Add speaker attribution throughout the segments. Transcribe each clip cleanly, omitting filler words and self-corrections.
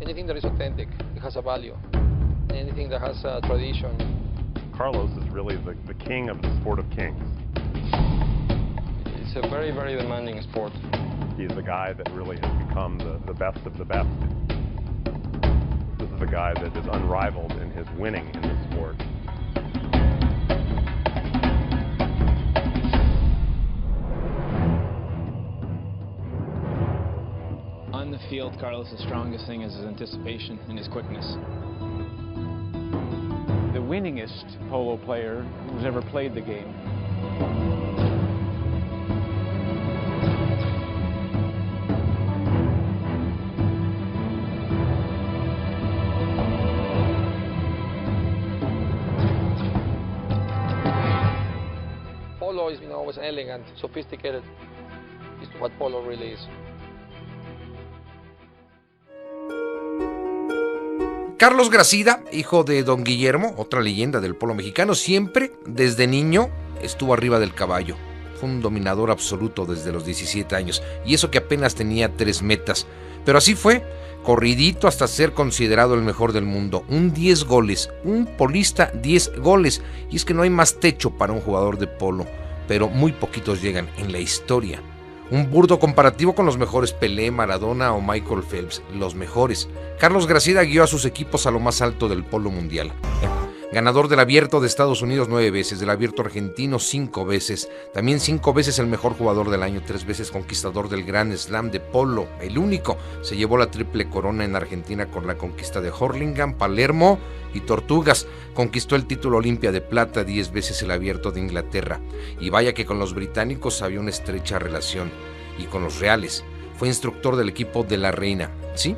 Speaker 1: Anything that is authentic, it has a value. Anything that has a tradition.
Speaker 2: Carlos is really the king of the sport of kings.
Speaker 1: It's a very, very demanding sport.
Speaker 2: He's the guy that really has become the best of the best. This is a guy that is unrivaled in his winning in this sport.
Speaker 3: On the field, Carlos' strongest thing is his anticipation and his quickness.
Speaker 4: The winningest polo player who's ever played the game.
Speaker 1: Polo is always elegant, sophisticated. It's what polo really is.
Speaker 5: Carlos Gracida, hijo de don Guillermo, otra leyenda del polo mexicano, siempre, desde niño, estuvo arriba del caballo. Fue un dominador absoluto desde los 17 años, y eso que apenas tenía 3 metas. Pero así fue, corridito hasta ser considerado el mejor del mundo. Un 10 goles, un polista 10 goles. Y es que no hay más techo para un jugador de polo, pero muy poquitos llegan en la historia. Un burdo comparativo con los mejores Pelé, Maradona o Michael Phelps, los mejores. Carlos Gracida guió a sus equipos a lo más alto del polo mundial. Ganador del Abierto de Estados Unidos 9 veces, del Abierto Argentino 5 veces, también 5 veces el mejor jugador del año, 3 veces conquistador del Grand Slam de polo, el único. Se llevó la triple corona en Argentina con la conquista de Hurlingham, Palermo y Tortugas. Conquistó el título Olimpia de plata, 10 veces el Abierto de Inglaterra. Y vaya que con los británicos había una estrecha relación, y con los reales. Fue instructor del equipo de la reina, ¿sí?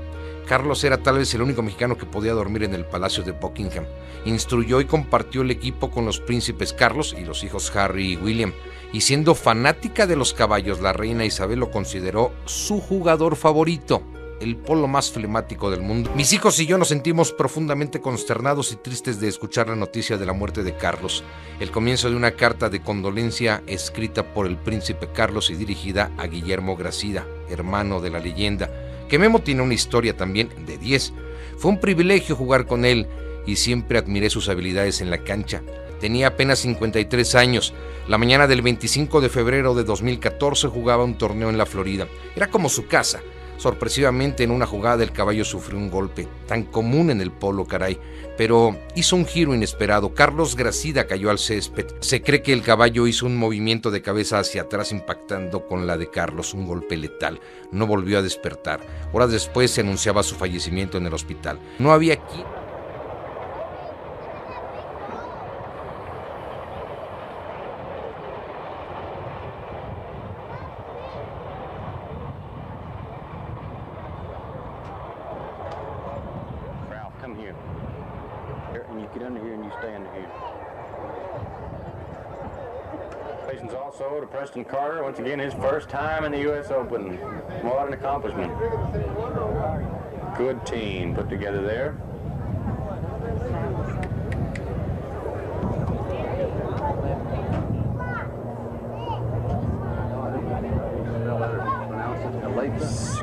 Speaker 5: Carlos era tal vez el único mexicano que podía dormir en el Palacio de Buckingham. Instruyó y compartió el equipo con los príncipes Carlos y los hijos Harry y William. Y siendo fanática de los caballos, la reina Isabel lo consideró su jugador favorito, el polo más flemático del mundo. Mis hijos y yo nos sentimos profundamente consternados y tristes de escuchar la noticia de la muerte de Carlos. El comienzo de una carta de condolencia escrita por el príncipe Carlos y dirigida a Guillermo Gracida, hermano de la leyenda, que Memo tiene una historia también de 10. Fue un privilegio jugar con él y siempre admiré sus habilidades en la cancha. Tenía apenas 53 años. La mañana del 25 de febrero de 2014 jugaba un torneo en la Florida. Era como su casa. Sorpresivamente, en una jugada el caballo sufrió un golpe, tan común en el polo, caray, pero hizo un giro inesperado. Carlos Gracida cayó al césped. Se cree que el caballo hizo un movimiento de cabeza hacia atrás impactando con la de Carlos, un golpe letal. No volvió a despertar. Horas después se anunciaba su fallecimiento en el hospital. No había quien...
Speaker 6: Come here. And you get under here and you stay under here. Congratulations also to Preston Carter, once again his first time in the U.S. Open. What an accomplishment. Good team put together there.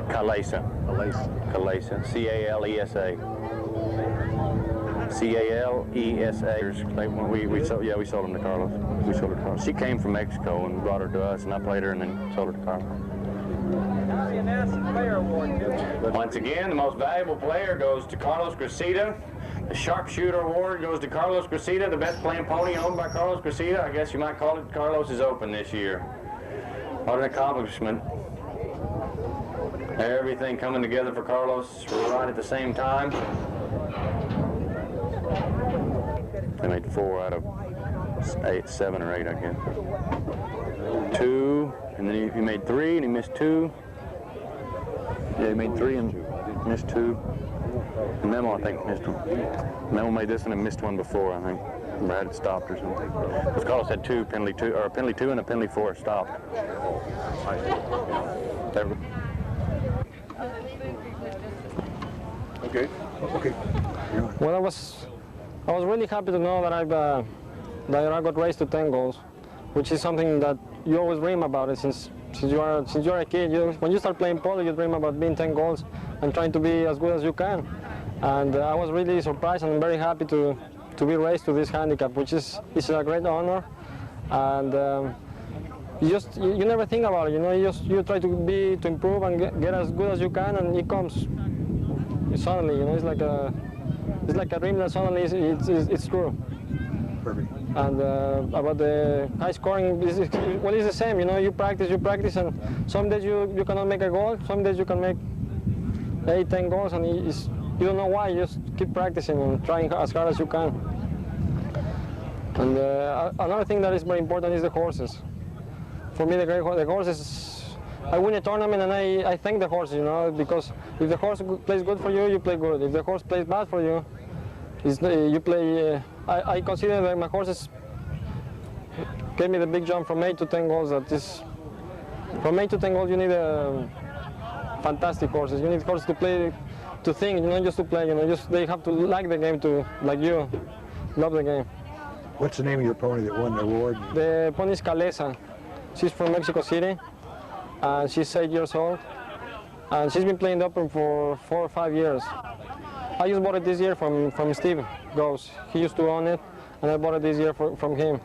Speaker 6: Calesa. Calesa. C-A-L-E-S-A. C-A-L-E-S-A. We sold him to Carlos. We sold her to Carlos. She came from Mexico and brought her to us, and I played her and then sold her to Carlos. Once again, the most valuable player goes to Carlos Gracida. The Sharpshooter Award goes to Carlos Gracida, the best playing pony owned by Carlos Gracida. I guess you might call it Carlos's Open this year. What an accomplishment. Everything coming together for Carlos right at the same time. They made 4 out of 7 or 8, I guess. 2, and then he made 3, and he missed 2. Yeah, he made 3 and missed 2. And Memo, I think, missed 1. Memo made this one and missed 1 before, I think. Brad had stopped or something. Because Carlos had a penalty 2 and a penalty 4 stopped. Okay. Okay.
Speaker 7: Well, I was really happy to know that I got raised to 10 goals, which is something that you always dream about it since you are a kid. When you start playing polo, you dream about being 10 goals, and trying to be as good as you can. And I was really surprised and very happy to be raised to this handicap, which is a great honor. And you never think about it, you know. You try to improve and get as good as you can, and it comes suddenly, you know. It's like a dream that suddenly it's true.
Speaker 8: Perfect.
Speaker 7: And about the high scoring, it's the same, you know. You practice, and some days you cannot make a goal, some days you can make 8, 10 goals, and you don't know why. You just keep practicing and trying as hard as you can. And another thing that is very important is the horses. For me, the horses, I win a tournament and I thank the horse, you know, because if the horse plays good for you, you play good. If the horse plays bad for you, you play. I consider that my horses gave me the big jump from 8 to 10 goals. From 8 to 10 goals, you need fantastic horses. You need horses to play, to think, you know, just to play. You know, they have to like the game, like you, love the game.
Speaker 8: What's the name of your pony that won the award?
Speaker 7: The pony is Calesa. She's from Mexico City, and she's 8 years old, and she's been playing the Open for 4 or 5 years. I just bought it this year from Steve Goes. He used to own it, and I bought it this year from him.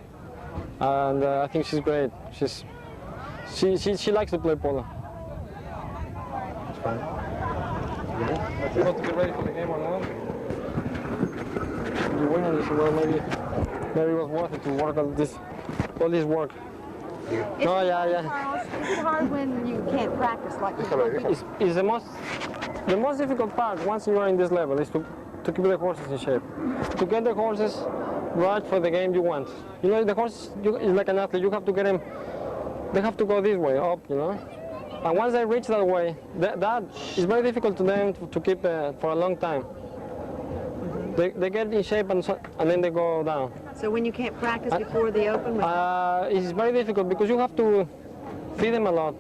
Speaker 7: And I think she's great. She likes to play polo.
Speaker 8: It's fine.
Speaker 7: You want to get ready for the game or not? You win, and you say, well, maybe it was worth it to work all this work.
Speaker 9: No, yeah. Carlos, is it hard when you can't practice like this?
Speaker 7: It's the most difficult part once you are in this level is to keep the horses in shape. To get the horses right for the game you want. You know, the horses is like an athlete. You have to get them. They have to go this way up, you know. And once they reach that way, that is very difficult to them to keep for a long time. They get in shape and then they go down.
Speaker 9: So when you can't practice before the Open?
Speaker 7: It's very difficult because you have to feed them a lot,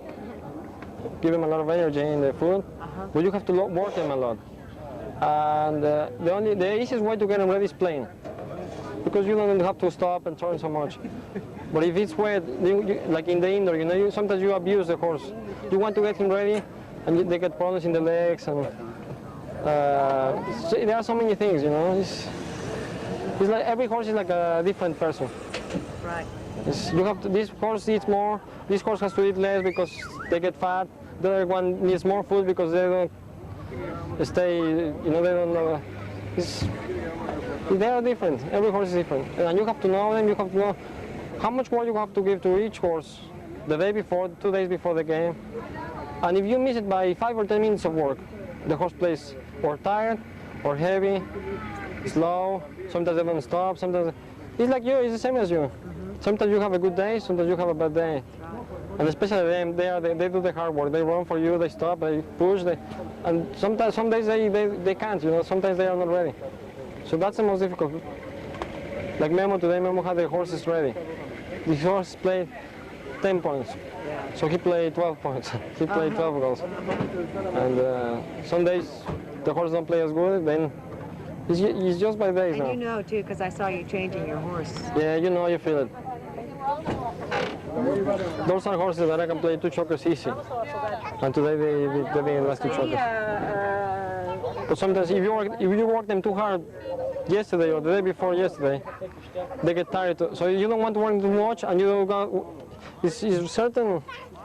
Speaker 7: give them a lot of energy in the food, but you have to work them a lot. And the easiest way to get them ready is playing, because you don't have to stop and turn so much. But if it's wet, like in the indoor, you know, sometimes you abuse the horse. You want to get him ready, and they get problems in the legs, and so there are so many things, you know. It's like every horse is like a different person.
Speaker 9: Right.
Speaker 7: This horse eats more. This horse has to eat less because they get fat. The other one needs more food because they don't stay. You know, they don't know. They are different. Every horse is different, and you have to know them. You have to know how much work you have to give to each horse the day before, 2 days before the game. And if you miss it by 5 or 10 minutes of work, the horse plays or tired, or heavy, slow. Sometimes they don't stop. Sometimes it's like you. It's the same as you. Sometimes you have a good day. Sometimes you have a bad day. And especially them, they do the hard work. They run for you. They stop. They push. And sometimes some days they can't. You know. Sometimes they are not ready. So that's the most difficult. Like Memo today, Memo had the horses ready. The horse played 10 points. So he played 12 points. He played 12 goals. And some days the horse don't play as good, then it's just by days now.
Speaker 9: And you know too, because I saw you changing your horse.
Speaker 7: Yeah, you know, you feel it. Those are horses that I can play 2 chokers easy. And today they didn't last 2 chokers. But sometimes if you work them too hard yesterday or the day before yesterday, they get tired. So you don't want to work too much, and you don't go. It's certain.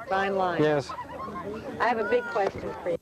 Speaker 9: Fine line.
Speaker 7: Yes.
Speaker 9: I have a big question for you.